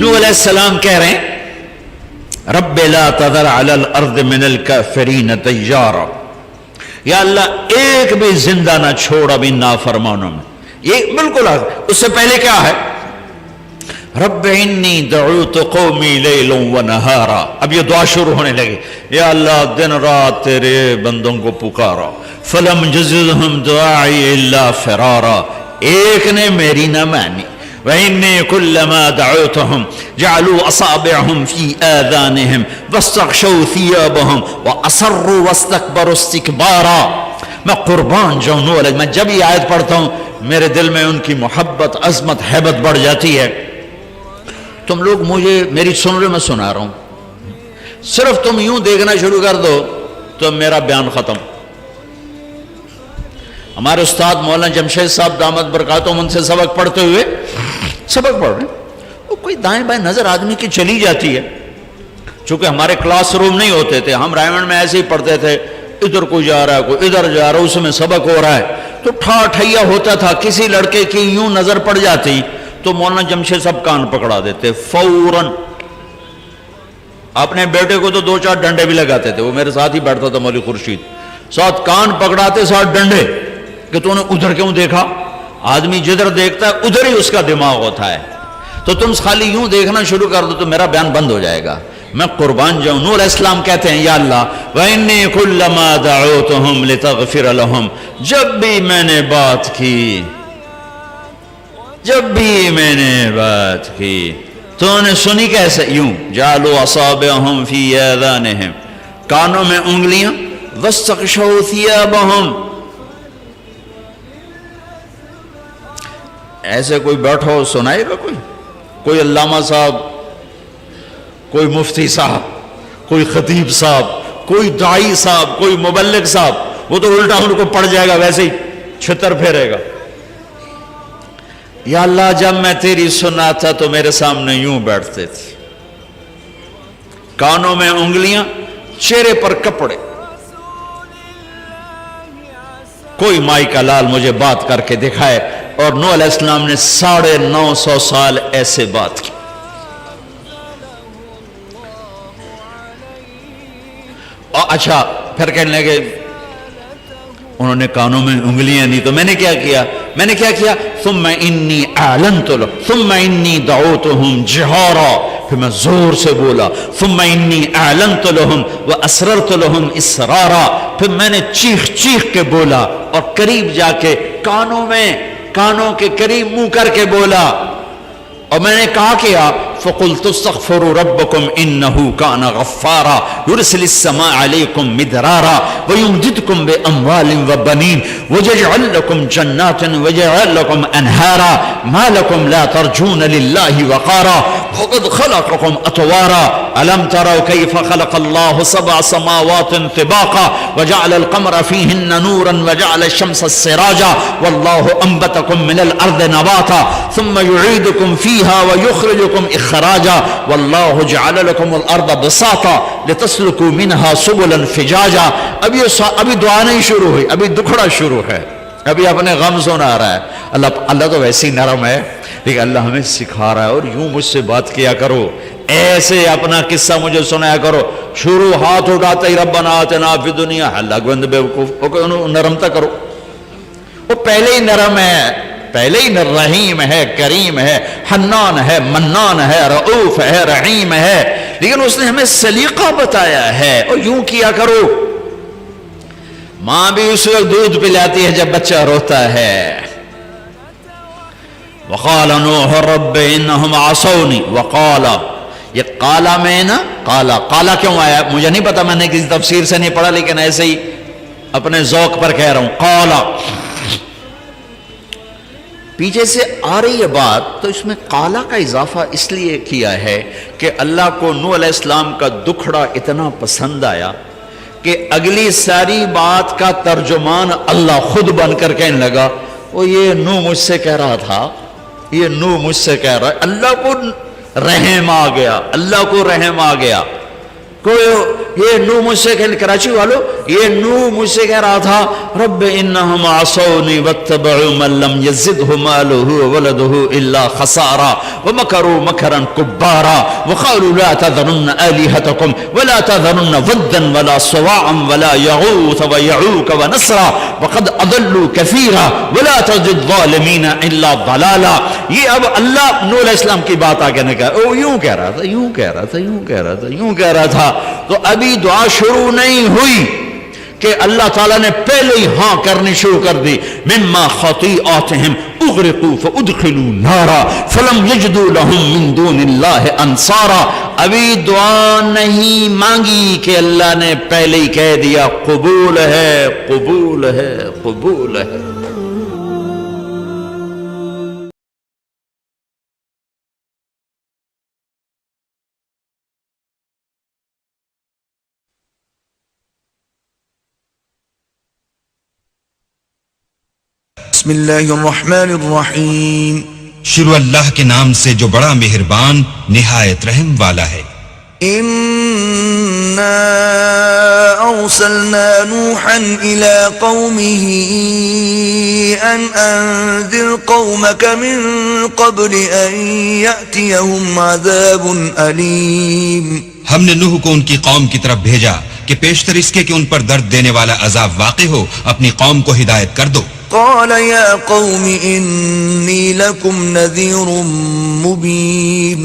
نوح علیہ السلام کہہ رہے ہیں رب لا تذر علی الارض من الکافرین دیارا، یا اللہ ایک بھی زندہ نہ چھوڑ ابھی نافرمانوں میں. یہ بالکل اس سے پہلے کیا ہے؟ رب انی دعوت قومی لیلا ونہارا. اب یہ دعا شروع ہونے لگی، یا اللہ دن رات تیرے بندوں کو پکارا. فلم یزدہم دعائی الا فرارا، ایک نے میری نہ مانی. وَإِنِّي كُلَّمَا دَعَوْتُهُمْ جَعَلُوا أَصَابِعَهُمْ فِي آذَانِهِمْ وَاسْتَغْشَوْا ثِيَابَهُمْ وَأَصَرُّوا وَاسْتَكْبَرُوا اسْتِكْبَارًا. میں قربان جاؤں نوح علیہ، میں جب یہ آیت پڑھتا ہوں میرے دل میں ان کی محبت، عظمت، ہیبت بڑھ جاتی ہے. تم لوگ مجھے میری سن رہے، میں سنا رہا ہوں، صرف تم یوں دیکھنا شروع کر دو تو میرا بیان ختم. ہمارے استاد مولانا جمشید صاحب دامت برکاتہم ان سے سبق پڑھتے ہوئے سبق پڑھ رہے ہیں، وہ کوئی دائیں بائیں نظر آدمی کی چلی جاتی ہے. چونکہ ہمارے کلاس روم نہیں ہوتے تھے، ہم رائمنڈ میں ایسے ہی پڑھتے تھے، ادھر کوئی جا رہا ہے کوئی ادھر جا رہا ہے، اس میں سبق ہو رہا ہے تو ٹھا ٹھیا ہوتا تھا. کسی لڑکے کی یوں نظر پڑ جاتی تو مولانا جمشید صاحب کان پکڑا دیتے فوراً. اپنے بیٹے کو تو 2-4 ڈنڈے بھی لگاتے تھے، وہ میرے ساتھ ہی بیٹھتا تھا مولوی خورشید، ساتھ کان پکڑاتے ساتھ ڈنڈے کہ تو نے ادھر کیوں دیکھا. آدمی جدھر دیکھتا ہے ادھر ہی اس کا دماغ ہوتا ہے. تو تم خالی یوں دیکھنا شروع کر دو تو میرا بیان بند ہو جائے گا. میں قربان جاؤں. نوح علیہ السلام کہتے ہیں یا اللہ وَإِنِّي كُلَّمَا دَعَوْتُهُمْ لِتَغْفِرَ لَهُمْ، جب بھی میں نے بات کی، جب بھی میں نے بات کی تو نے سنی کیسے؟ یوں جَعَلُوا أَصَابِعَهُمْ فِي آذَانِهِمْ، کانوں میں انگلیاں، وَاسْتَغْشَوْا ثِيَابَهُمْ. ایسے کوئی بیٹھو سنائے گا؟ کوئی علامہ صاحب، کوئی مفتی صاحب، کوئی خطیب صاحب، کوئی داعی صاحب، کوئی مبلغ صاحب، وہ تو الٹا ان کو پڑ جائے گا، ویسے ہی چھتر پھیرے گا. یا اللہ جب میں تیری سناتا تو میرے سامنے یوں بیٹھتے تھے، کانوں میں انگلیاں، چہرے پر کپڑے. کوئی مائی کا لال مجھے بات کر کے دکھائے. اور نوح علیہ السلام نے 950 سال ایسے بات کی. اور اچھا پھر کہنے لگے انہوں نے کانوں میں انگلیاں دی تو میں نے کیا کیا؟ میں نے کیا کیا؟ ثم انی اعلنت لهم ثم انی دعوتهم جہارا، پھر میں زور سے بولا. ثم انی اعلنت لهم واسررت لهم اسرارا، پھر میں نے چیخ چیخ کے بولا اور قریب جا کے کانوں کے قریب منہ کر کے بولا. اور میں نے کہا کیا؟ فَقُلْتُ اسْتَغْفِرُوا رَبَّكُمْ إِنَّهُ كَانَ غَفَّارًا يُرْسِلِ السَّمَاءَ عَلَيْكُمْ مِدْرَارًا وَيُمْدِدْكُمْ بِأَمْوَالٍ وَبَنِينَ وَيَجْعَلْ لَكُمْ جَنَّاتٍ وَيَجْعَلْ لَكُمْ أَنْهَارًا مَا لَكُمْ لَا تَرْجُونَ لِلَّهِ وَقَارًا وَقَدْ خَلَقَكُمْ أَطْوَارًا أَلَمْ تَرَوْا كَيْفَ خَلَقَ اللَّهُ 7 سَمَاوَاتٍ طِبَاقًا وَجَعَلَ الْقَمَرَ فِيهِنَّ نُورًا وَجَعَلَ الشَّمْسَ سِرَاجًا وَاللَّهُ أَنبَتَكُم مِّنَ الْأَرْضِ نَبَاتًا ثُمَّ يُعِيدُكُم فِيهَا وَيُخْرِجُكُم إِخْرَاجًا وَاللَّهُ جَعَلَ لَكُمُ الْأَرْضَ بِسَاطًا لِتَسْلُكُوا مِنْهَا سُبُلًا فِجَاجًا. ابھی دعا نہیں شروع ہوئی، ابھی دکھڑا شروع ہے، ابھی اپنے غم سنا رہا ہے. اللہ تو ویسے ہی نرم ہے، لیکن اللہ ہمیں سکھا رہا ہے. اور یوں مجھ سے بات کیا کرو، ایسے اپنا قصہ مجھے سنایا کرو. شروع ہاتھ اٹھاتے ہی ربنا آتنا فی الدنیا، اللہ گوند بیوقوف، نرمتا کرو. وہ پہلے ہی نرم ہے، پہلے ہی رحیم ہے، کریم ہے، حنان ہے، منان ہے، رؤوف ہے، رحیم ہے. لیکن اس نے ہمیں سلیقہ بتایا ہے. اور یوں کیا کرو. ماں بھی اس وقت دودھ پلاتی ہے جب بچہ روتا ہے. وقال نوح رب انہم عصونی. وقال، یہ قالا میں نا، قالا کیوں آیا مجھے نہیں پتا، میں نے کسی تفسیر سے نہیں پڑھا، لیکن ایسے ہی اپنے ذوق پر کہہ رہا ہوں. قالا پیچھے سے آ رہی ہے بات، تو اس میں قالا کا اضافہ اس لیے کیا ہے کہ اللہ کو نوح علیہ السلام کا دکھڑا اتنا پسند آیا کہ اگلی ساری بات کا ترجمان اللہ خود بن کر کہنے لگا وہ یہ نوح مجھ سے کہہ رہا تھا، یہ نوح مجھ سے کہہ رہا ہے. اللہ کو رحم آ گیا، اللہ کو رحم آ گیا. کوئی یہ نو مجھ سے کراچی والو، یہ نو مجھ سے کہہ رہا تھا رب انہم عصونی واتبعوا من لم یزدہ مالہ وولدہ الا خسارا ومکروا مکرا کبارا وقالوا لا تذرن آلہتکم ولا تذرن ودا ولا صواعا ولا یغوث ویعوک ونسرا وقد اضلوا کثیرا ولا تزد الظالمین الا ضلالا. یہ اب اللہ نو علیہ السلام کی بات آگے نے کہا، وہ یوں کہہ رہا تھا، یوں کہہ رہا تھا، یوں کہہ رہا تھا، یوں کہہ رہا تھا. تو ابھی دعا شروع نہیں ہوئی کہ اللہ تعالیٰ نے پہلے ہی ہاں کرنی شروع کر دی. مما خطیئاتہم اغرقوا فادخلوا نارا فلم یجدوا لهم من دون اللہ انصارا. ابھی دعا نہیں مانگی کہ اللہ نے پہلے ہی کہہ دیا قبول ہے، قبول ہے، قبول ہے. بسم اللہ الرحمن الرحیم. شروع اللہ کے نام سے جو بڑا مہربان نہایت رحم والا ہے. انا ارسلنا نوحا الى قومه ان انذر قومك من قبل ان يأتيهم عذاب علیم. ہم نے نوح کو ان کی قوم کی طرف بھیجا کہ پیشتر اس کے کہ ان پر درد دینے والا عذاب واقع ہو اپنی قوم کو ہدایت کر دو. قال يا قوم انی لکم نذیر مبین.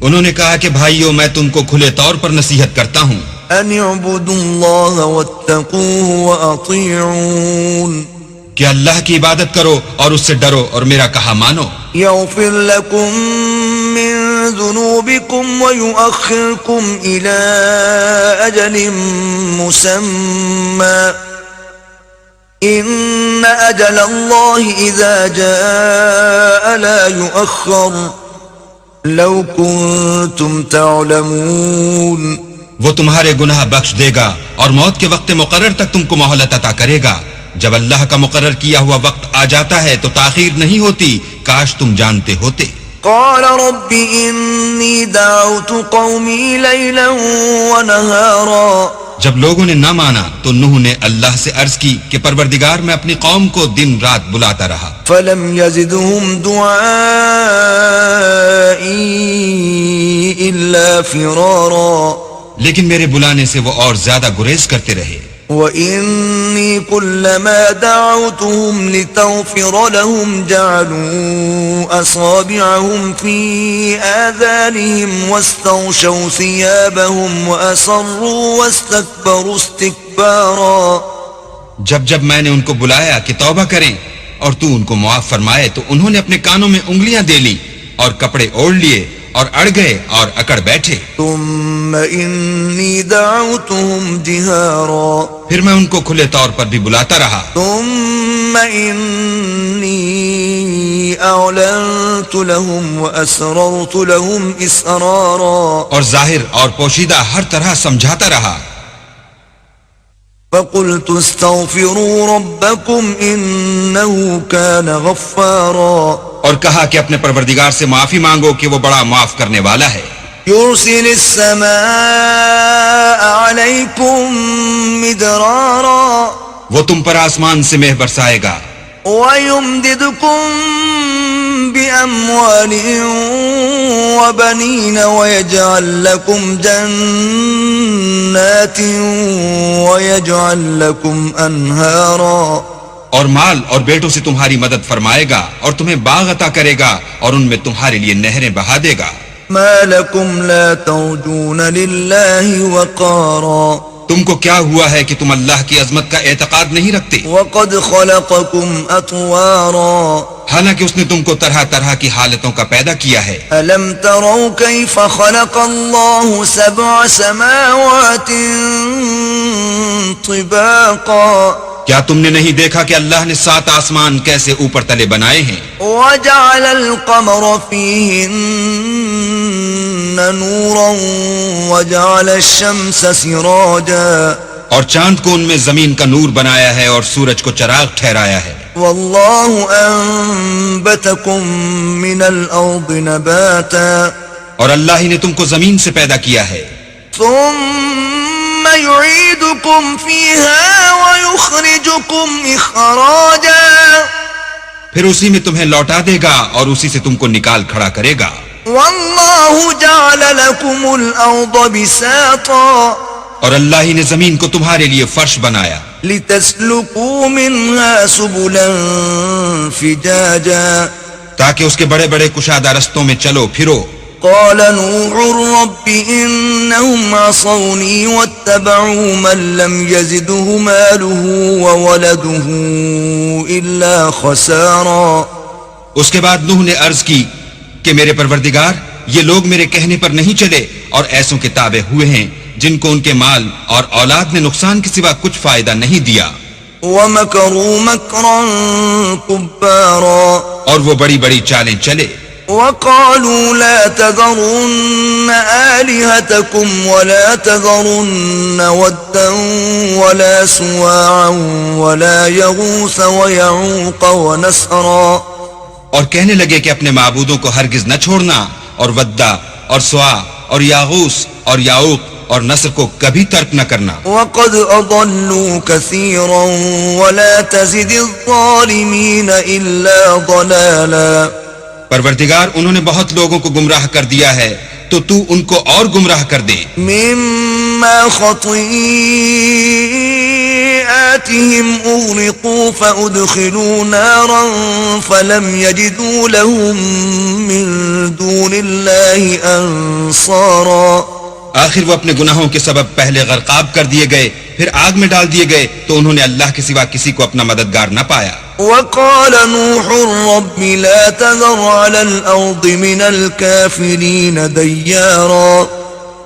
انہوں نے کہا کہ بھائیو میں تم کو کھلے طور پر نصیحت کرتا ہوں ان اعبدوا اللہ واتقوه واطیعون. کہ اللہ کی عبادت کرو اور اس سے ڈرو اور میرا کہا مانو. یغفر لکم من ذنوبکم ویؤخرکم الى اجل مسمى ان اجل اللہ اذا جاء لا یؤخر لو کنتم تعلمون. وہ تمہارے گناہ بخش دے گا اور موت کے وقت مقرر تک تم کو مہلت عطا کرے گا. جب اللہ کا مقرر کیا ہوا وقت آ جاتا ہے تو تاخیر نہیں ہوتی، کاش تم جانتے ہوتے. قال رب انی دعوت قومی لیلا ونہارا. جب لوگوں نے نہ مانا تو نوح نے اللہ سے عرض کی کہ پروردگار میں اپنی قوم کو دن رات بلاتا رہا. فلم یزدہم دعائی الا فرارا. لیکن میرے بلانے سے وہ اور زیادہ گریز کرتے رہے. وَإِنِّي كُلَّمَا دَعَوْتُهُمْ لِتَغْفِرَ لَهُمْ جَعَلُوا أَصَابِعَهُمْ فِي آذَانِهِمْ وَاسْتَغْشَوْا ثِيَابَهُمْ وَأَصَرُّوا وَاسْتَكْبَرُوا اسْتِكْبَارًا. جب میں نے ان کو بلایا کہ توبہ کریں اور تو ان کو معاف فرمائے تو انہوں نے اپنے کانوں میں انگلیاں دے لی اور کپڑے اوڑھ لیے اور اڑ گئے اور اکڑ بیٹھے. ثم انی دعوتهم جہارا. پھر میں ان کو کھلے طور پر بھی بلاتا رہا. ثم انی اعلنت لهم واسررت لهم اسرارا. اور ظاہر اور پوشیدہ ہر طرح سمجھاتا رہا. فقلت استغفروا ربكم انه كان غفارا. اور کہا کہ اپنے پروردگار سے معافی مانگو کہ وہ بڑا معاف کرنے والا ہے. يرسل السماء عليكم مدرارا. وہ تم پر آسمان سے مہ برسائے گا. ويمددكم بأموال وبنين ويجعل لكم جنات ويجعل لكم أنهارا. اور مال اور بیٹوں سے تمہاری مدد فرمائے گا اور تمہیں باغ عطا کرے گا اور ان میں تمہارے لیے نہریں بہا دے گا. ما لكم لا ترجون لله وقارا. تم کو کیا ہوا ہے کہ تم اللہ کی عظمت کا اعتقاد نہیں رکھتے؟ وقد خلقكم اطوارا. حالانکہ اس نے تم کو طرح طرح کی حالتوں کا پیدا کیا ہے. الم تروا كيف خلق الله 7 سماوات طباقا. کیا تم نے نہیں دیکھا کہ اللہ نے 7 آسمان کیسے اوپر تلے بنائے ہیں؟ وجعل القمر فيهن نورا وجعل الشمس سراجا. اور چاند کو ان میں زمین کا نور بنایا ہے اور سورج کو چراغ ٹھہرایا ہے. واللہ انبتکم من الارض نباتا. اور اللہ ہی نے تم کو زمین سے پیدا کیا ہے. ثم يعيدكم فيها ويخرجكم إخراجا پھر اسی میں تمہیں لوٹا دے گا اور اسی سے تم کو نکال کھڑا کرے گا. والله جعل لكم الأرض بساطا اور اللہ ہی نے زمین کو تمہارے لیے فرش بنایا لتسلكوا منها سبلا فجاجا تاکہ اس کے بڑے بڑے کشادہ رستوں میں چلو پھرو. قال نوح رب إنهم عصوني واتبعوا من لم يزده ماله وولده إلا خسارا. اس کے بعد نوح نے عرض کی کہ میرے پروردگار یہ لوگ میرے کہنے پر نہیں چلے اور ایسوں کے تابع ہوئے ہیں جن کو ان کے مال اور اولاد نے نقصان کے سوا کچھ فائدہ نہیں دیا. ومكروا مكرا كبارا اور وہ بڑی بڑی چالیں چلے. وقالوا لا تذرن آلهتكم ولا تذرن ودا ولا سواعا ولا يغوث ويعوق ونسرا. اور کہنے لگے کہ اپنے معبودوں کو ہرگز نہ چھوڑنا اور ودا اور سوا اور یاغوس اور یاوق اور نصر کو کبھی ترک نہ کرنا. وقد أضلوا كثيرا ولا تزد الظالمين إلا ضلالا. پروردگار انہوں نے بہت لوگوں کو گمراہ کر دیا ہے تو تو ان کو اور گمراہ کر دے. مما خطيئاتهم أغرقوا فأدخلوا نارا فلم يجدوا لهم من دون الله أنصارا. آخر وہ اپنے گناہوں کے سبب پہلے غرقاب کر دیے گئے پھر آگ میں ڈال دیے گئے تو انہوں نے اللہ کے سوا کسی کو اپنا مددگار نہ پایا. وقال نوح رب لا تذر على الأرض من الكافرين ديارا.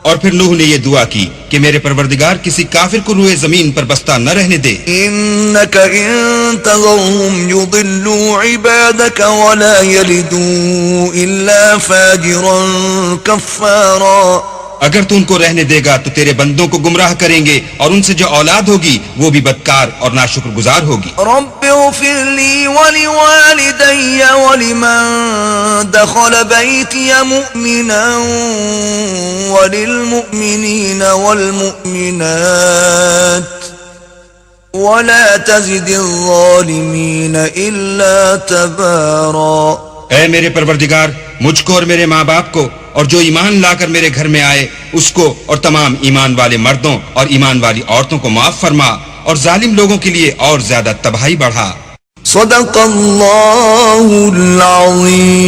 اور پھر نوح نے یہ دعا کی کہ میرے پروردگار کسی کافر کو روئے زمین پر بستہ نہ رہنے دے. إنك إن تذرهم يضلوا عبادك ولا يلدوا إلا فاجرا كفارا. اگر تو ان کو رہنے دے گا تو تیرے بندوں کو گمراہ کریں گے اور ان سے جو اولاد ہوگی وہ بھی بدکار اور ناشکر گزار ہوگی. رب اغفر لي ولوالدي ولمن دخل بيتي مؤمنا وللمؤمنين والمؤمنات ولا تزد الظالمين إلا تبارا. اے میرے پروردگار مجھ کو اور میرے ماں باپ کو اور جو ایمان لا کر میرے گھر میں آئے اس کو اور تمام ایمان والے مردوں اور ایمان والی عورتوں کو معاف فرما اور ظالم لوگوں کے لیے اور زیادہ تباہی بڑھا. صدق اللہ العظیم.